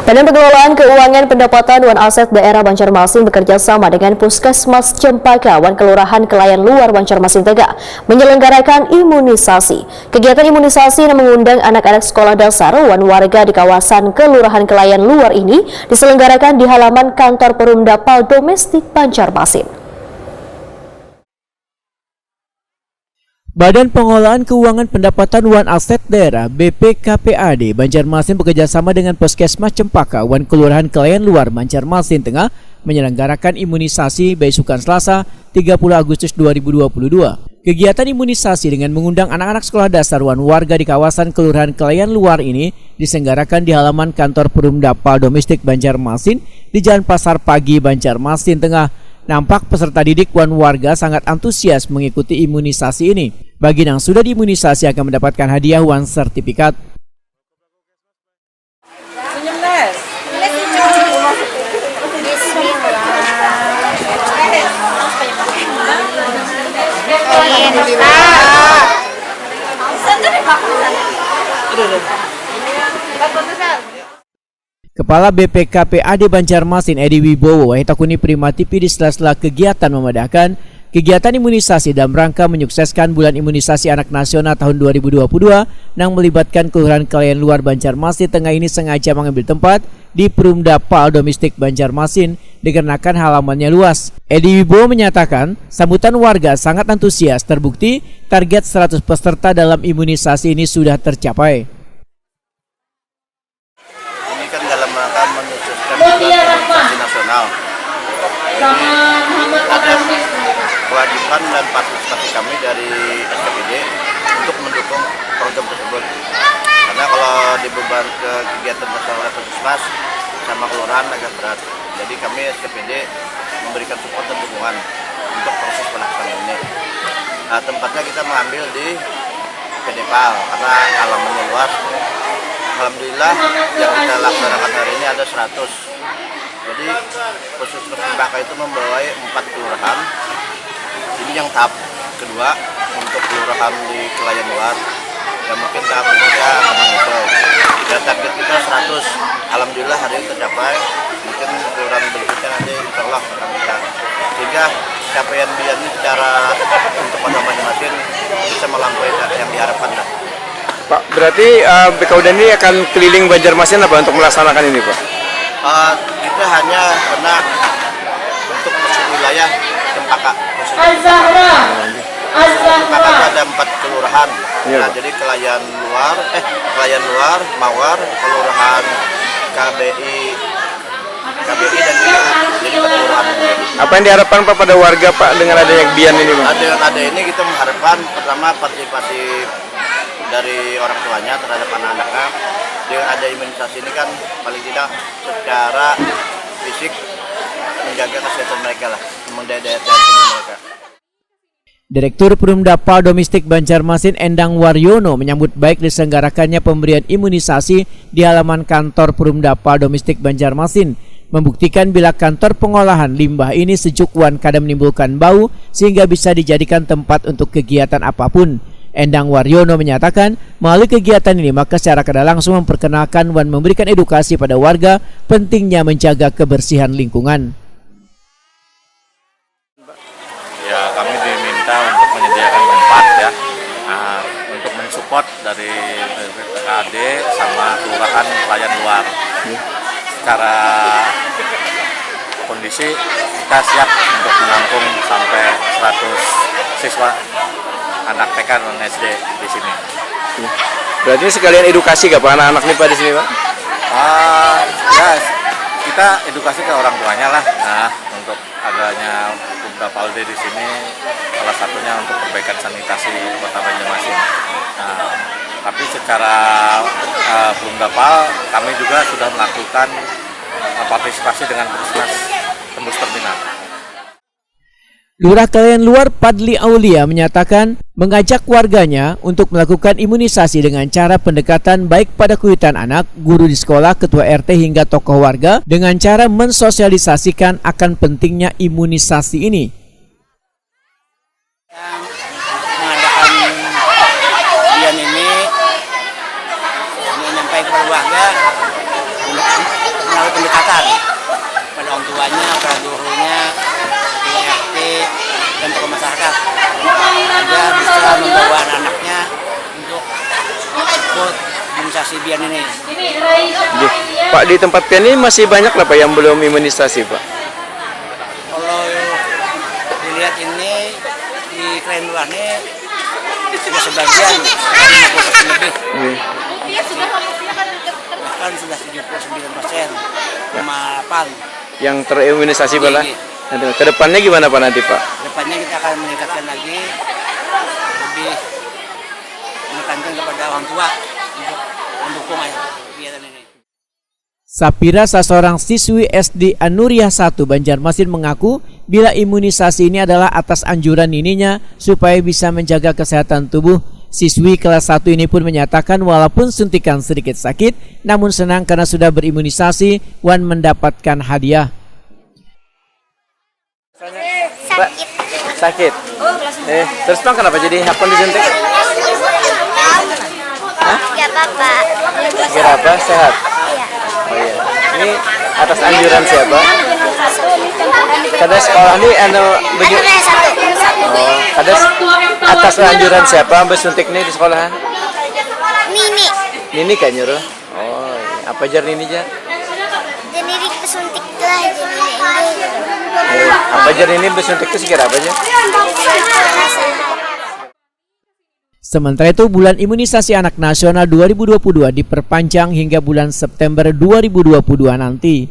Badan Pengelolaan Keuangan Pendapatan dan Aset Daerah Banjarmasin bekerja sama dengan Puskesmas Cempaka Wan Kelurahan Kelayan Luar Banjarmasin Tengah menyelenggarakan imunisasi. Kegiatan imunisasi yang mengundang anak-anak sekolah dasar wan warga di kawasan Kelurahan Kelayan Luar ini diselenggarakan di halaman kantor Perumda PAL Domestik Banjarmasin. Badan Pengelolaan Keuangan Pendapatan dan Aset Daerah BPKPAD Banjarmasin bekerjasama dengan Puskesmas Cempaka Wan Kelurahan Kelayan Luar Banjarmasin Tengah menyelenggarakan imunisasi besukan Selasa 30 Agustus 2022. Kegiatan imunisasi dengan mengundang anak-anak sekolah dasar wan warga di kawasan Kelurahan Kelayan Luar ini diselenggarakan di halaman kantor Perumda PAL Domestik Banjarmasin di Jalan Pasar Pagi Banjarmasin Tengah. Nampak peserta didik wan warga sangat antusias mengikuti imunisasi ini. Bagi yang sudah diimunisasi akan mendapatkan hadiah uang sertifikat. Kepala BPKPAD Banjarmasin Edi Wibowo Wahitakuni Prima TV di sela-sela kegiatan memadahkan kegiatan imunisasi dalam rangka menyukseskan Bulan Imunisasi Anak Nasional tahun 2022 yang melibatkan Kelurahan Kelayan Luar Banjarmasin Tengah ini sengaja mengambil tempat di Perumda PAL Domestik Banjarmasin dikarenakan halamannya luas. Edi Wibowo menyatakan sambutan warga sangat antusias, terbukti target 100 peserta dalam imunisasi ini sudah tercapai. Dalam rangka menyukseskan imunisasi nasional. Jadi ada kewajiban dan partisipasi kami dari SKPD untuk mendukung program tersebut. Karena kalau dibeban ke kegiatan nasional puskesmas sama kelurahan agak berat. Jadi kami SKPD memberikan support dan dukungan untuk proses pelaksanaan ini. Nah, tempatnya kita mengambil di PDPAL karena halamannya luas. Alhamdulillah yang kita laksanakan hari ini ada 100. Jadi Puskesmas Cempaka itu membawa 4 kelurahan. Ini yang tahap kedua untuk kelurahan di Kelayan Luar. Yang mungkin tahap berikutnya akan menyusul. Dan target kita 100. Alhamdulillah hari ini tercapai. Mungkin kelurahan berikutnya nanti insya Allah akan kita. Sehingga capaian biar ini secara untuk Kota Banjarmasin bisa melampaui yang diharapkan. Pak, berarti BKUD ini akan keliling Banjarmasin apa untuk melaksanakan ini, Pak? Kita hanya kena untuk wilayah Cempaka. Cempaka itu ada 4 kelurahan. Iya, nah, jadi Kelayan Luar, Mawar, kelurahan KBI dan IU. Jadi 4 kelurahan. Apa yang diharapkan Pak pada warga Pak dengan adanya BIAN ini, Pak? Dengan ada ini kita mengharapkan pertama partisipasi dari orang tuanya terhadap anak-anaknya. Dengan ada imunisasi ini kan paling tidak secara fisik menjaga kesehatan mereka lah, mendaya tubuh mereka. Direktur Perumda PAL Domestik Banjarmasin Endang Waryono menyambut baik diselenggarakannya pemberian imunisasi di halaman kantor Perumda PAL Domestik Banjarmasin, membuktikan bila kantor pengolahan limbah ini sejuk wan kadang menimbulkan bau sehingga bisa dijadikan tempat untuk kegiatan apapun. Endang Waryono menyatakan melalui kegiatan ini maka secara kada langsung memperkenalkan dan memberikan edukasi pada warga pentingnya menjaga kebersihan lingkungan. Ya, kami diminta untuk menyediakan tempat ya, untuk mensupport dari BPKAD sama Kelurahan Kelayan Luar. Secara kondisi kita siap untuk menampung sampai 100 siswa anak TK dan SD di sini. Berarti sekalian edukasi gak Pak anak-anak nih Pak di sini, Pak? Ya, kita edukasi ke orang tuanya lah. Nah, untuk adanya beberapa PALD di sini salah satunya untuk perbaikan sanitasi Kota Banjarmasin. Nah, tapi secara Perumda PAL kami juga sudah melakukan partisipasi dengan Puskesmas Tembus Terminal. Lurah Kelayan Luar Padli Aulia menyatakan mengajak warganya untuk melakukan imunisasi dengan cara pendekatan baik pada kuitan anak, guru di sekolah, ketua RT hingga tokoh warga dengan cara mensosialisasikan akan pentingnya imunisasi ini. Mengadakan BIAN ini menyampaikan kepada warga si Bian ini. Pak, di tempat Pian ini masih banyak lah Pak yang belum imunisasi Pak. Kalau dilihat ini di klien luar ini sudah sebagian 50% lebih. Bahkan sudah 79%, 8. Yang terimunisasi Pak. Iya. Kedepannya gimana Pak nanti Pak? Depannya kita akan meningkatkan lagi, lebih menekankan kepada orang tua untuk mendukung kegiatan ini. Sapira, seorang siswi SD Anuriah 1 Banjarmasin mengaku bila imunisasi ini adalah atas anjuran nininya supaya bisa menjaga kesehatan tubuh. Siswi kelas 1 ini pun menyatakan walaupun suntikan sedikit sakit, namun senang karena sudah berimunisasi, Wan mendapatkan hadiah. Pak, sakit. Terus Bang kenapa jadi hakon disuntik? Gak apa-apa. Kira apa? Sehat? Iya. Oh iya. Ini atas anjuran siapa? Kades sekolah ini Anugerah satu. Oh, kades atas anjuran siapa ambil suntik nih di sekolahan? Nini. Nini kan nyuruh. Oh, iya. Apa jar Nini jar? Jadi kesuntik lah jadi Apa jar Nini bersuntik itu sekira apa aja? Sementara itu, bulan imunisasi anak nasional 2022 diperpanjang hingga bulan September 2022 nanti.